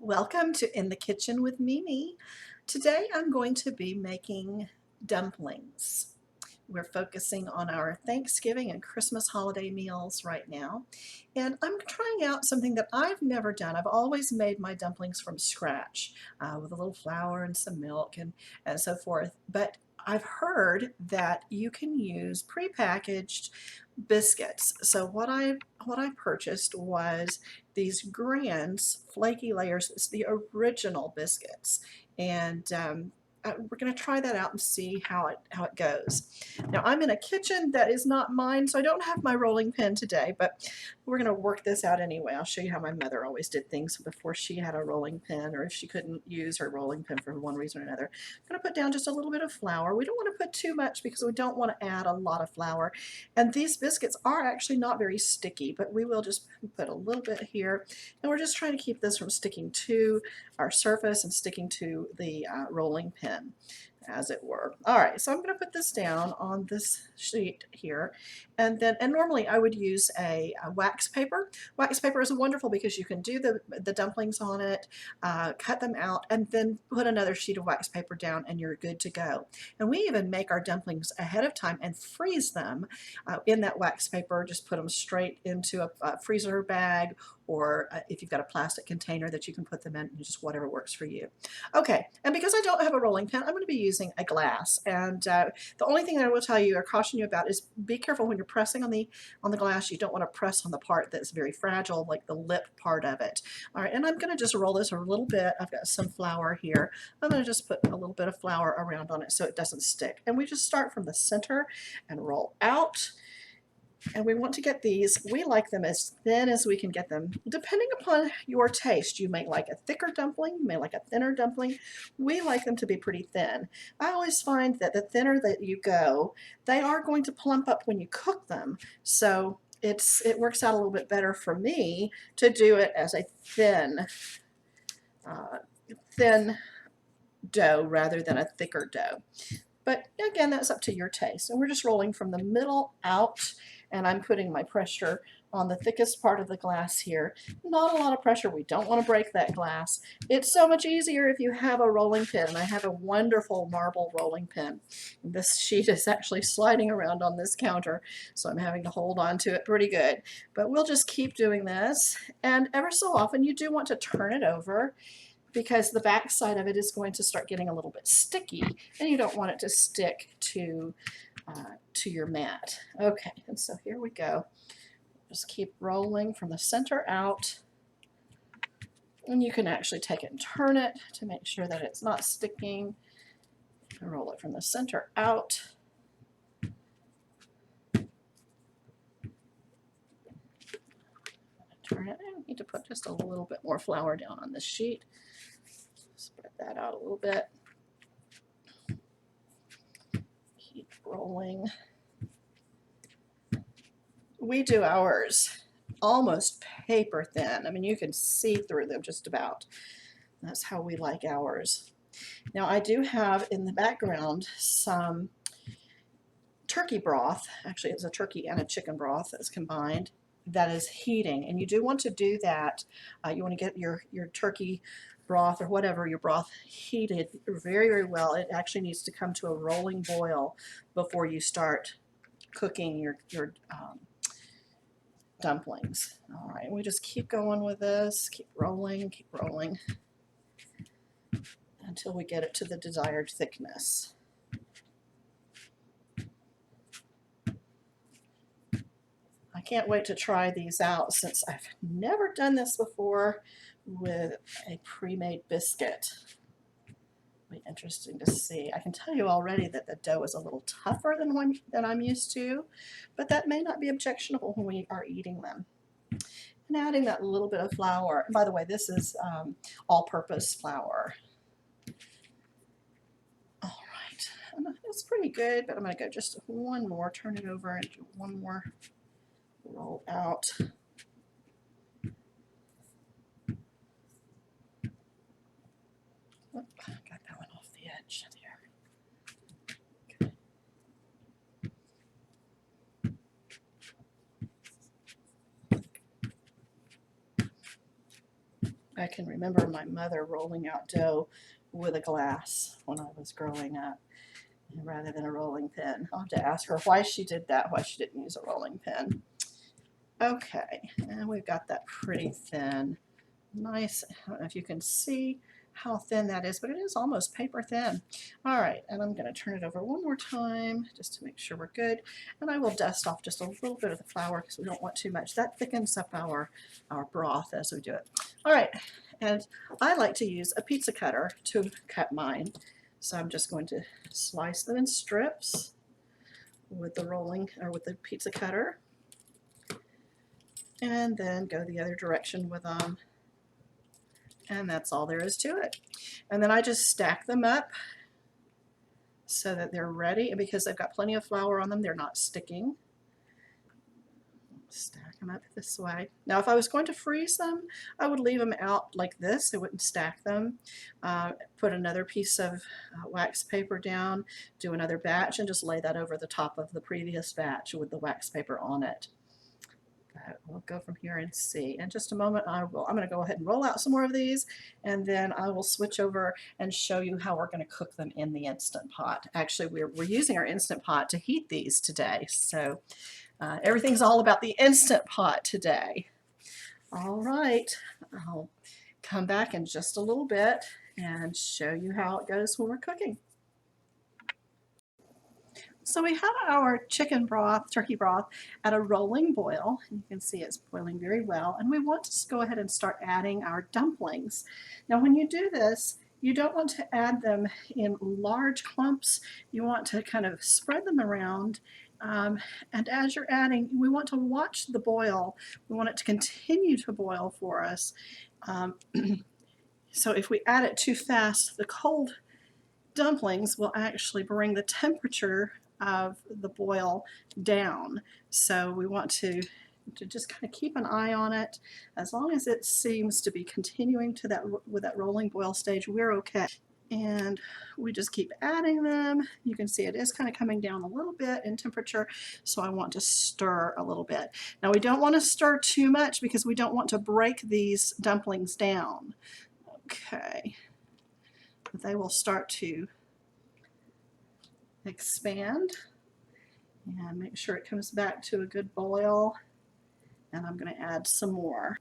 Welcome to In the Kitchen with Mimi. Today I'm going to be making dumplings. We're focusing on our Thanksgiving and Christmas holiday meals right now. And I'm trying out something that I've never done. I've always made my dumplings from scratch with a little flour and some milk and so forth. But I've heard that you can use prepackaged biscuits. So what I purchased was these Grand's flaky layers. It's the original biscuits, and we're going to try that out and see how it goes. Now I'm in a kitchen that is not mine, so I don't have my rolling pin today, but we're going to work this out anyway. I'll show you how my mother always did things before she had a rolling pin, or if she couldn't use her rolling pin for one reason or another. I'm going to put down just a little bit of flour. We don't want to put too much because we don't want to add a lot of flour. And these biscuits are actually not very sticky, but we will just put a little bit here. And we're just trying to keep this from sticking to our surface and sticking to the rolling pin, as it were. All right, so I'm going to put this down on this sheet here, and normally I would use a wax paper. Wax paper is wonderful because you can do the dumplings on it, cut them out, and then put another sheet of wax paper down, and you're good to go. And we even make our dumplings ahead of time and freeze them in that wax paper. Just put them straight into a freezer bag, or if you've got a plastic container that you can put them in, just whatever works for you. Okay, and because I don't have a rolling pin, I'm going to be using a glass. And the only thing that I will tell you or caution you about is be careful when you're pressing on the glass. You don't want to press on the part that's very fragile, like the lip part of it. All right, and I'm going to just roll this a little bit. I've got some flour here. I'm going to just put a little bit of flour around on it so it doesn't stick. And we just start from the center and roll out. And we want to get these, we like them as thin as we can get them. Depending upon your taste, you may like a thicker dumpling, you may like a thinner dumpling. We like them to be pretty thin. I always find that the thinner that you go, they are going to plump up when you cook them. So it works out a little bit better for me to do it as a thin dough rather than a thicker dough. But again, that's up to your taste. And we're just rolling from the middle out, and I'm putting my pressure on the thickest part of the glass here. Not a lot of pressure. We don't want to break that glass. It's so much easier if you have a rolling pin, and I have a wonderful marble rolling pin. This sheet is actually sliding around on this counter, so I'm having to hold on to it pretty good. But we'll just keep doing this, and ever so often you do want to turn it over, because the back side of it is going to start getting a little bit sticky, and you don't want it to stick to your mat. Okay, and so here we go. Just keep rolling from the center out, and you can actually take it and turn it to make sure that it's not sticking. Roll it from the center out. Turn it. I need to put just a little bit more flour down on this sheet. Spread that out a little bit. Keep rolling. We do ours almost paper thin. I mean, you can see through them just about. That's how we like ours. Now, I do have in the background some turkey broth. Actually, it's a turkey and a chicken broth that's combined that is heating. And you do want to do that. You want to get your turkey broth or whatever, your broth heated very, very well. It actually needs to come to a rolling boil before you start cooking your dumplings. All right, we just keep going with this, keep rolling until we get it to the desired thickness. I can't wait to try these out, since I've never done this before with a pre-made biscuit. It'll be interesting to see. I can tell you already that the dough is a little tougher than I'm used to, but that may not be objectionable when we are eating them. And adding that little bit of flour. And by the way, this is all-purpose flour. All right, and it's pretty good, but I'm going to go just one more, turn it over and do one more roll out. Oh, got that one off the edge there. Okay. I can remember my mother rolling out dough with a glass when I was growing up rather than a rolling pin. I'll have to ask her why she did that, why she didn't use a rolling pin. Okay, and we've got that pretty thin. Nice. I don't know if you can see how thin that is, but it is almost paper thin. All right, and I'm going to turn it over one more time just to make sure we're good. And I will dust off just a little bit of the flour because we don't want too much. That thickens up our broth as we do it. All right, and I like to use a pizza cutter to cut mine. So I'm just going to slice them in strips with the pizza cutter, and then go the other direction with them. And that's all there is to it. And then I just stack them up so that they're ready. And because they've got plenty of flour on them, they're not sticking. Stack them up this way. Now, if I was going to freeze them, I would leave them out like this. I wouldn't stack them. Put another piece of wax paper down, do another batch, and just lay that over the top of the previous batch with the wax paper on it. We'll go from here and see. In just a moment, I'm going to go ahead and roll out some more of these, and then I will switch over and show you how we're going to cook them in the Instant Pot. Actually, we're using our Instant Pot to heat these today, so everything's all about the Instant Pot today. All right, I'll come back in just a little bit and show you how it goes when we're cooking. So we have our chicken broth, turkey broth, at a rolling boil. You can see it's boiling very well. And we want to go ahead and start adding our dumplings. Now when you do this, you don't want to add them in large clumps. You want to kind of spread them around. And as you're adding, we want to watch the boil. We want it to continue to boil for us. So if we add it too fast, the cold dumplings will actually bring the temperature of the boil down. So we want to just kind of keep an eye on it. As long as it seems to be continuing to with that rolling boil stage, we're okay. And we just keep adding them. You can see it is kind of coming down a little bit in temperature, so I want to stir a little bit. Now we don't want to stir too much because we don't want to break these dumplings down. Okay. They will start to expand, and make sure it comes back to a good boil, and I'm going to add some more.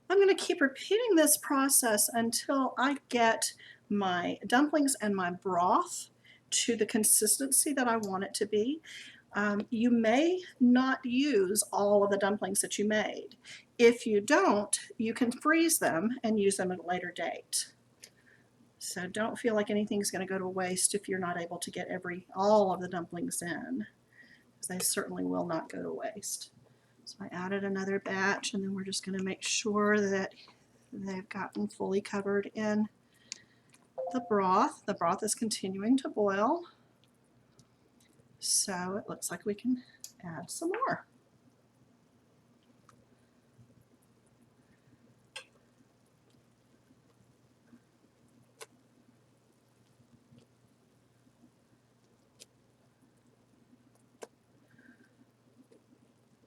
I'm going to keep repeating this process until I get my dumplings and my broth to the consistency that I want it to be. You may not use all of the dumplings that you made. If you don't, you can freeze them and use them at a later date. So don't feel like anything's going to go to waste if you're not able to get all of the dumplings in, because they certainly will not go to waste. So I added another batch, and then we're just going to make sure that they've gotten fully covered in the broth. The broth is continuing to boil, so it looks like we can add some more.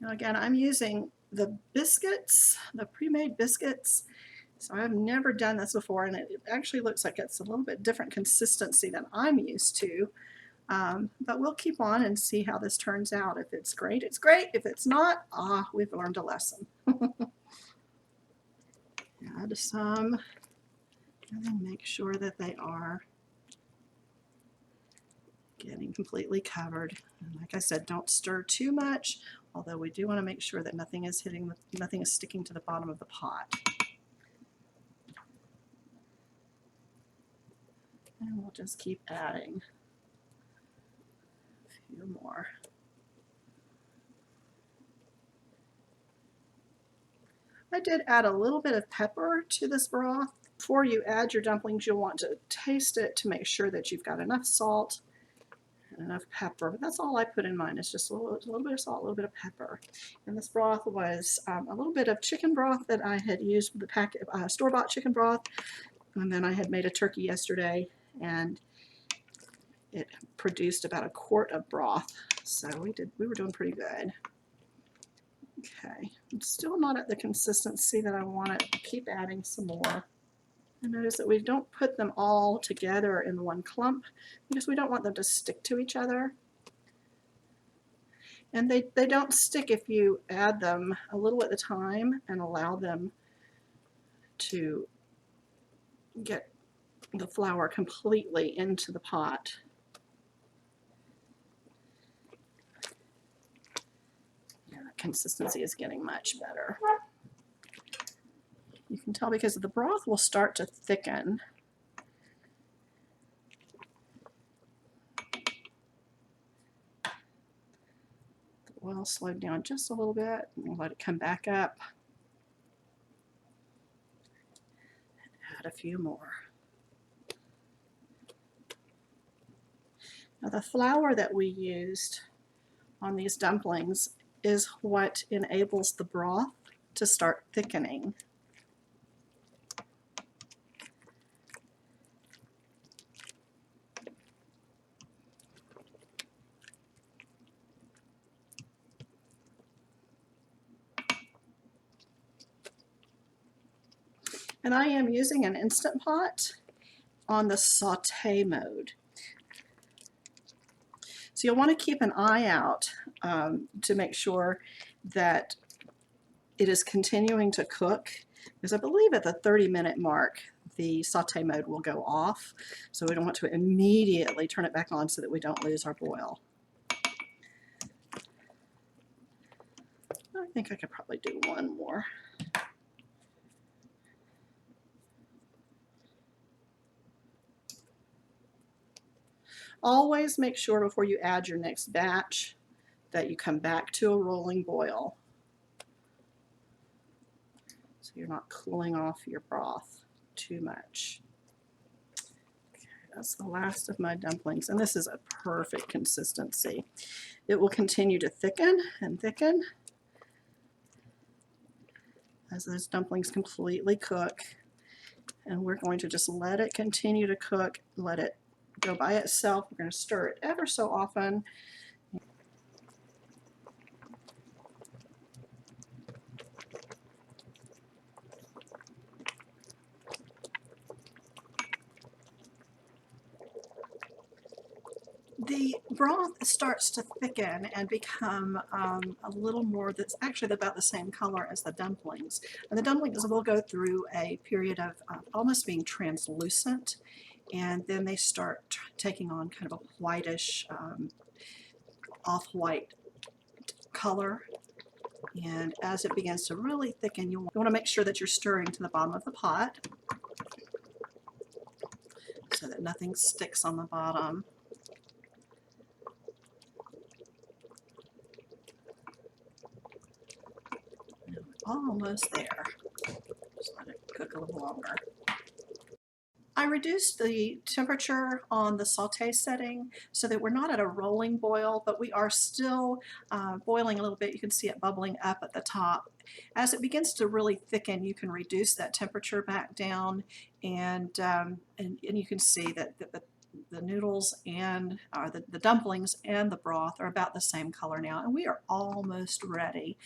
Now again, I'm using the biscuits, the pre-made biscuits. So I've never done this before, and it actually looks like it's a little bit different consistency than I'm used to. But we'll keep on and see how this turns out. If it's great, it's great. If it's not, we've learned a lesson. Add some, and then make sure that they are getting completely covered. And like I said, don't stir too much, although we do want to make sure that nothing is sticking to the bottom of the pot. And we'll just keep adding a few more. I did add a little bit of pepper to this broth. Before you add your dumplings, you'll want to taste it to make sure that you've got enough salt and enough pepper. But that's all I put in mine. It's just a little bit of salt, a little bit of pepper. And this broth was a little bit of chicken broth that I had used with the store-bought chicken broth. And then I had made a turkey yesterday, and it produced about a quart of broth. So we were doing pretty good. Okay, I'm still not at the consistency that I want it. Keep adding some more. And notice that we don't put them all together in one clump because we don't want them to stick to each other. And they don't stick if you add them a little at a time and allow them to get the flour completely into the pot. Yeah, the consistency is getting much better. You can tell because the broth will start to thicken. The oil slowed down just a little bit, and we'll let it come back up. And add a few more. Now the flour that we used on these dumplings is what enables the broth to start thickening. And I am using an Instant Pot on the saute mode. So you'll want to keep an eye out to make sure that it is continuing to cook, because I believe at the 30-minute mark the saute mode will go off, so we don't want to immediately turn it back on so that we don't lose our boil. I think I could probably do one more. Always make sure before you add your next batch that you come back to a rolling boil, so you're not cooling off your broth too much. Okay, that's the last of my dumplings, and this is a perfect consistency. It will continue to thicken and thicken as those dumplings completely cook, and we're going to just let it continue to cook, let it go by itself. We're going to stir it ever so often. The broth starts to thicken and become a little more, that's actually about the same color as the dumplings. And the dumplings will go through a period of almost being translucent, and then they start taking on kind of a whitish, off-white color. And as it begins to really thicken, you want to make sure that you're stirring to the bottom of the pot so that nothing sticks on the bottom. Almost there. Just let it cook a little longer. I reduced the temperature on the saute setting so that we're not at a rolling boil, but we are still boiling a little bit. You can see it bubbling up at the top. As it begins to really thicken, you can reduce that temperature back down, and you can see that the noodles and the dumplings and the broth are about the same color now, and we are almost ready.